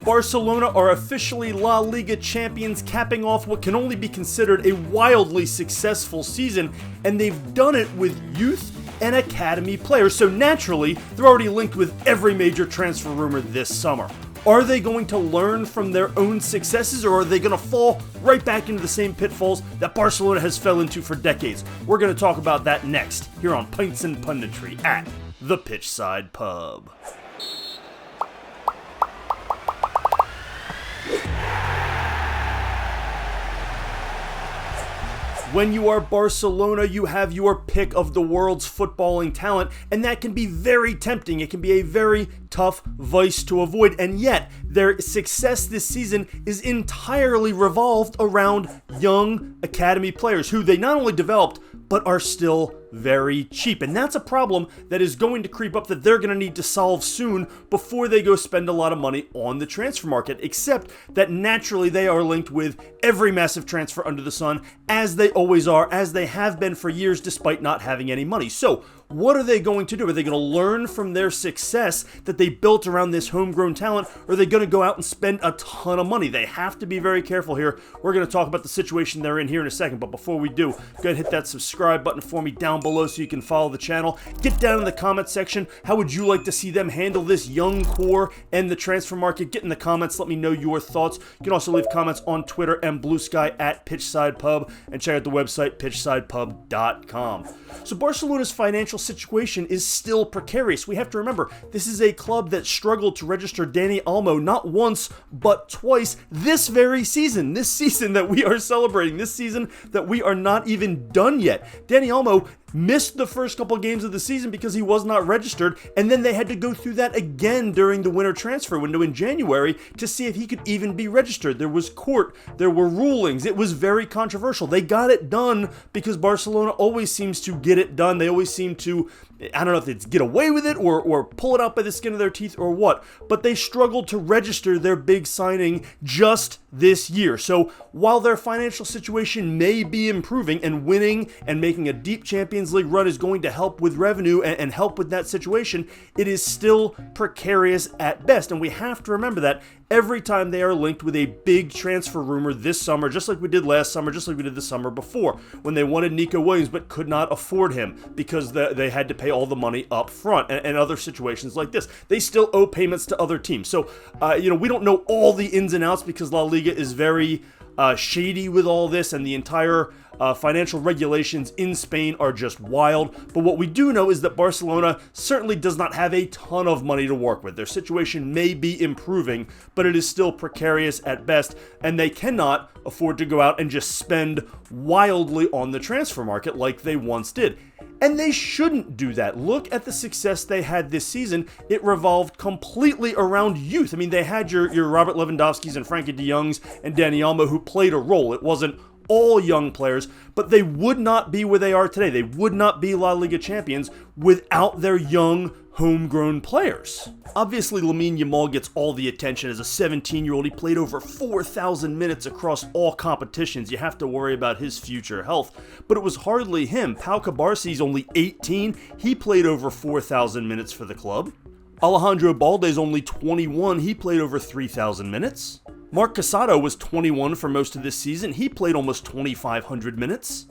Barcelona are officially La Liga champions, capping off what can only be considered a wildly successful season, and they've done it with youth and academy players, so naturally, they're already linked with every major transfer rumor this summer. Are they going to learn from their own successes, or are they going to fall right back into the same pitfalls that Barcelona has fell into for decades? We're going to talk about that next, here on Pints and Punditry at the Pitchside Pub. When you are Barcelona, you have your pick of the world's footballing talent, and that can be very tempting. It can be a very tough vice to avoid, and yet their success this season is entirely revolved around young academy players who they not only developed, but are still very cheap. And that's a problem that is going to creep up that they're going to need to solve soon before they go spend a lot of money on the transfer market, except that naturally they are linked with every massive transfer under the sun, as they always are, as they have been for years despite not having any money. So what are they going to do? Are they going to learn from their success that they built around this homegrown talent, or are they going to go out and spend a ton of money? They have to be very careful here. We're going to talk about the situation they're in here in a second, but before we do, go ahead and hit that subscribe button for me down below so you can follow the channel. Get down in the comment section. How would you like to see them handle this young core and the transfer market? Get in the comments. Let me know your thoughts. You can also leave comments on Twitter and Blue Sky at Pitchside Pub, and check out the website pitchsidepub.com. So Barcelona's financial situation is still precarious. We have to remember, this is a club that struggled to register Dani Olmo not once, but twice this very season. This season that we are celebrating, this season that we are not even done yet. Dani Olmo missed the first couple games of the season because he was not registered, and then they had to go through that again during the winter transfer window in January to see if he could even be registered. There was court, there were rulings, it was very controversial. They got it done because Barcelona always seems to get it done. They always seem to, I don't know if it's get away with it or pull it out by the skin of their teeth or what, but they struggled to register their big signing just this year. So while their financial situation may be improving, and winning and making a deep Champions League run is going to help with revenue and help with that situation, it is still precarious at best. And we have to remember that every time they are linked with a big transfer rumor this summer, just like we did last summer, just like we did the summer before, when they wanted Nico Williams but could not afford him because they had to pay all the money up front, and other situations like this. They still owe payments to other teams. So, we don't know all the ins and outs because La Liga is very shady with all this, and the entire financial regulations in Spain are just wild. But what we do know is that Barcelona certainly does not have a ton of money to work with. Their situation may be improving, but it is still precarious at best, and they cannot afford to go out and just spend wildly on the transfer market like they once did. And they shouldn't do that. Look at the success they had this season. It revolved completely around youth. I mean, they had your Robert Lewandowskis and Frankie de Jongs and Dani Olmo who played a role. It wasn't all young players, but they would not be where they are today. They would not be La Liga champions without their young, homegrown players. Obviously, Lamine Yamal gets all the attention. As a 17-year-old, he played over 4,000 minutes across all competitions. You have to worry about his future health. But it was hardly him. Pau Cubarsi's only 18. He played over 4,000 minutes for the club. Alejandro Balde's only 21. He played over 3,000 minutes. Marc Casado was 21 for most of this season. He played almost 2,500 minutes.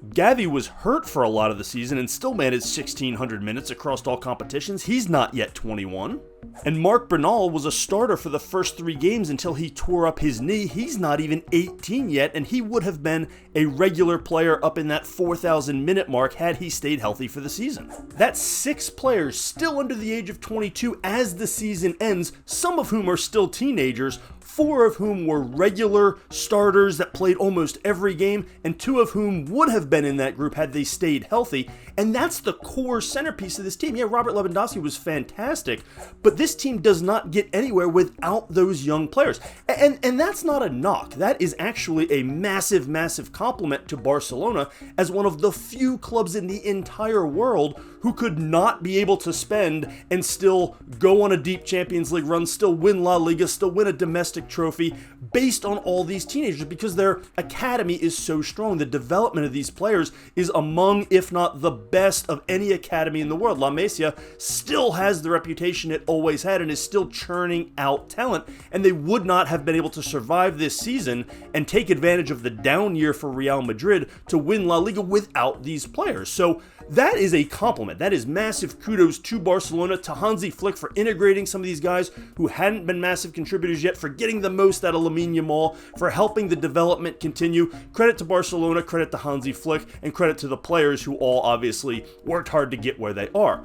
Gavi was hurt for a lot of the season and still managed 1,600 minutes across all competitions. He's not yet 21. And Marc Bernal was a starter for the first 3 games until he tore up his knee. He's not even 18 yet, and he would have been a regular player up in that 4,000 minute mark had he stayed healthy for the season. That's 6 players still under the age of 22 as the season ends, some of whom are still teenagers, 4 of whom were regular starters that played almost every game, and 2 of whom would have been in that group had they stayed healthy. And that's the core centerpiece of this team. Yeah, Robert Lewandowski was fantastic, but this team does not get anywhere without those young players. And that's not a knock. That is actually a massive, massive compliment to Barcelona as one of the few clubs in the entire world who could not be able to spend and still go on a deep Champions League run, still win La Liga, still win a domestic trophy based on all these teenagers, because their academy is so strong. The development of these players is among, if not the best of any academy in the world. La Masia still has the reputation it always had and is still churning out talent, and they would not have been able to survive this season and take advantage of the down year for Real Madrid to win La Liga without these players. So that is a compliment. That is massive kudos to Barcelona, to Hansi Flick for integrating some of these guys who hadn't been massive contributors yet, for getting the most out of Lamine Yamal, for helping the development continue. Credit to Barcelona, credit to Hansi Flick, and credit to the players who all obviously worked hard to get where they are.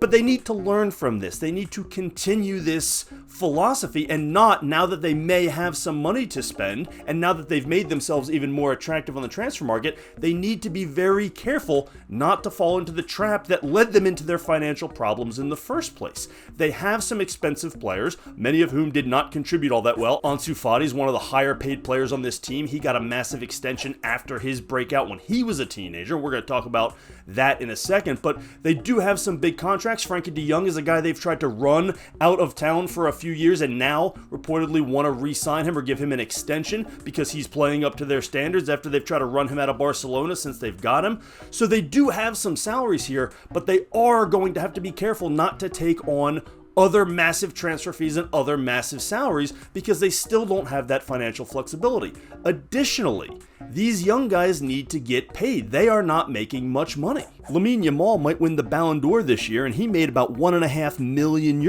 But they need to learn from this. They need to continue this philosophy and not, now that they may have some money to spend, and now that they've made themselves even more attractive on the transfer market, they need to be very careful not to fall into the trap that led them into their financial problems in the first place. They have some expensive players, many of whom did not contribute all that well. Ansu Fati is one of the higher paid players on this team. He got a massive extension after his breakout when he was a teenager. We're going to talk about that in a second, but they do have some big contracts. Frankie de Jong is a guy they've tried to run out of town for a few years and now reportedly want to re-sign him or give him an extension because he's playing up to their standards after they've tried to run him out of Barcelona since they've got him. So they do have some salaries here, but they are going to have to be careful not to take on other massive transfer fees and other massive salaries because they still don't have that financial flexibility. Additionally, these young guys need to get paid. They are not making much money. Lamine Yamal might win the Ballon d'Or this year, and he made about €1.5 million.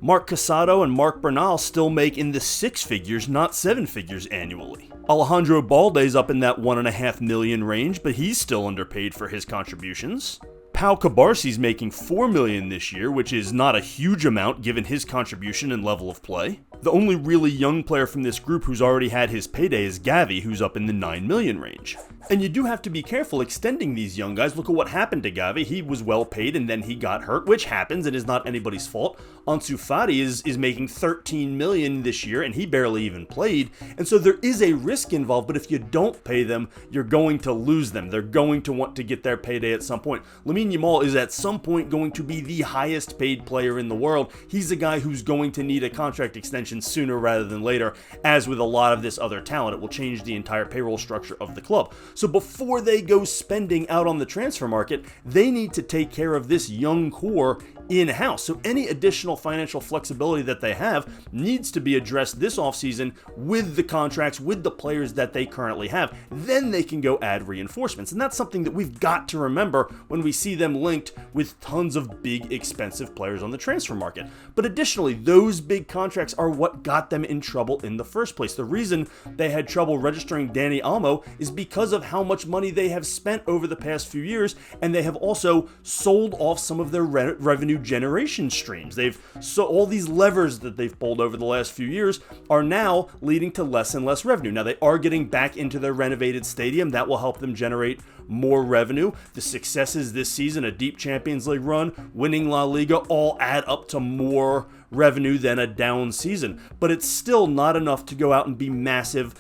Marc Casado and Marc Bernal still make in the 6 figures, not 7 figures annually. Alejandro Balde's up in that $1.5 million range, but he's still underpaid for his contributions. Pau Cubarsi's making $4 million this year, which is not a huge amount given his contribution and level of play. The only really young player from this group who's already had his payday is Gavi, who's up in the $9 million range. And you do have to be careful extending these young guys. Look at what happened to Gavi. He was well paid and then he got hurt, which happens and is not anybody's fault. Ansu Fati is making $13 million this year and he barely even played. And so there is a risk involved, but if you don't pay them, you're going to lose them. They're going to want to get their payday at some point. Lamine Yamal is at some point going to be the highest paid player in the world. He's a guy who's going to need a contract extension sooner rather than later. As with a lot of this other talent, it will change the entire payroll structure of the club. So before they go spending out on the transfer market, they need to take care of this young core in-house. So any additional financial flexibility that they have needs to be addressed this offseason with the contracts, with the players that they currently have. Then they can go add reinforcements. And that's something that we've got to remember when we see them linked with tons of big, expensive players on the transfer market. But additionally, those big contracts are what got them in trouble in the first place. The reason they had trouble registering Dani Olmo is because of how much money they have spent over the past few years, and they have also sold off some of their revenue generation streams. So all these levers that they've pulled over the last few years are now leading to less and less revenue. Now they are getting back into their renovated stadium. That will help them generate more revenue. The successes this season, a deep Champions League run, winning La Liga, all add up to more revenue than a down season, but it's still not enough to go out and be massive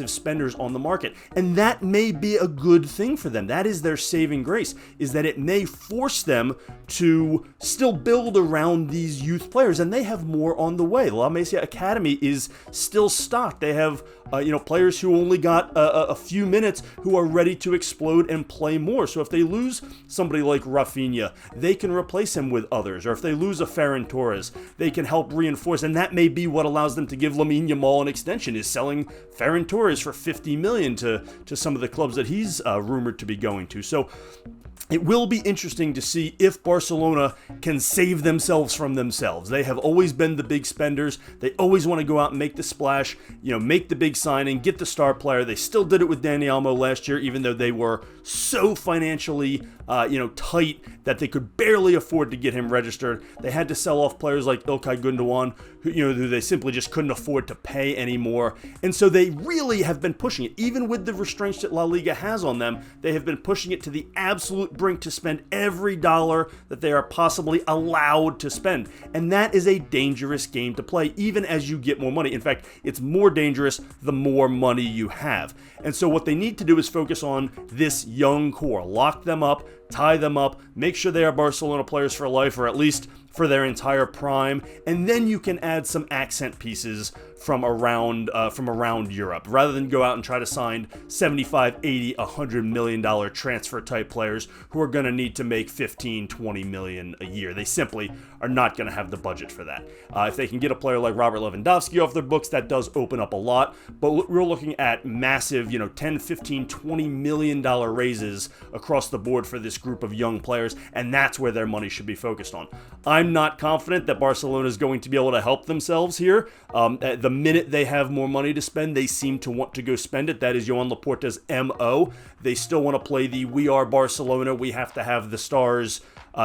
spenders on the market. And that may be a good thing for them. That is their saving grace, is that it may force them to still build around these youth players, and they have more on the way. La Masia Academy is still stocked. They have players who only got a few minutes who are ready to explode and play more. So if they lose somebody like Rafinha, they can replace him with others. Or if they lose a Ferran Torres, they can help reinforce, and that may be what allows them to give Lamine Yamal an extension, is selling Ferran Torres for $50 million to some of the clubs that he's rumored to be going to. So it will be interesting to see if Barcelona can save themselves from themselves. They have always been the big spenders. They always want to go out and make the splash, make the big signing, get the star player. They still did it with Dani Olmo last year, even though they were so financially tight that they could barely afford to get him registered. They had to sell off players like Ilkay Gundogan, who they simply just couldn't afford to pay anymore. And so they really have been pushing it. Even with the restraints that La Liga has on them, they have been pushing it to the absolute brink to spend every dollar that they are possibly allowed to spend. And that is a dangerous game to play, even as you get more money. In fact, it's more dangerous the more money you have. And so what they need to do is focus on this young core. Lock them up, tie them up, make sure they are Barcelona players for life, or at least for their entire prime, and then you can add some accent pieces from around Europe, rather than go out and try to sign 75, 80, $100 million transfer type players who are going to need to make 15, 20 million a year. They simply are not going to have the budget for that. If they can get a player like Robert Lewandowski off their books, that does open up a lot, but we're looking at massive, 10, 15, 20 million dollar raises across the board for this group of young players, and that's where their money should be focused on. I'm not confident that Barcelona is going to be able to help themselves here. The minute they have more money to spend, they seem to want to go spend it. That is Joan Laporta's MO. They still want to play the "we are Barcelona, we have to have the stars"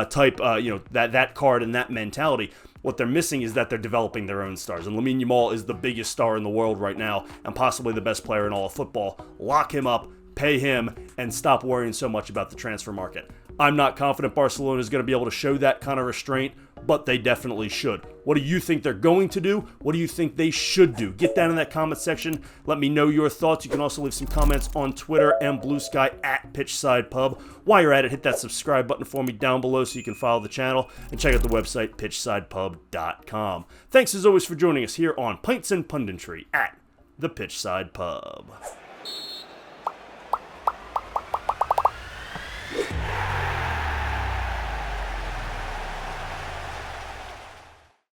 type, that card and that mentality. What they're missing is that they're developing their own stars. And Lamine Yamal is the biggest star in the world right now, and possibly the best player in all of football. Lock him up, pay him, and stop worrying so much about the transfer market. I'm not confident Barcelona is going to be able to show that kind of restraint, but they definitely should. What do you think they're going to do? What do you think they should do? Get down in that comment section. Let me know your thoughts. You can also leave some comments on Twitter and Blue Sky at PitchsidePub. While you're at it, hit that subscribe button for me down below so you can follow the channel, and check out the website, pitchsidepub.com. Thanks as always for joining us here on Pints and Punditry at the Pitchside Pub.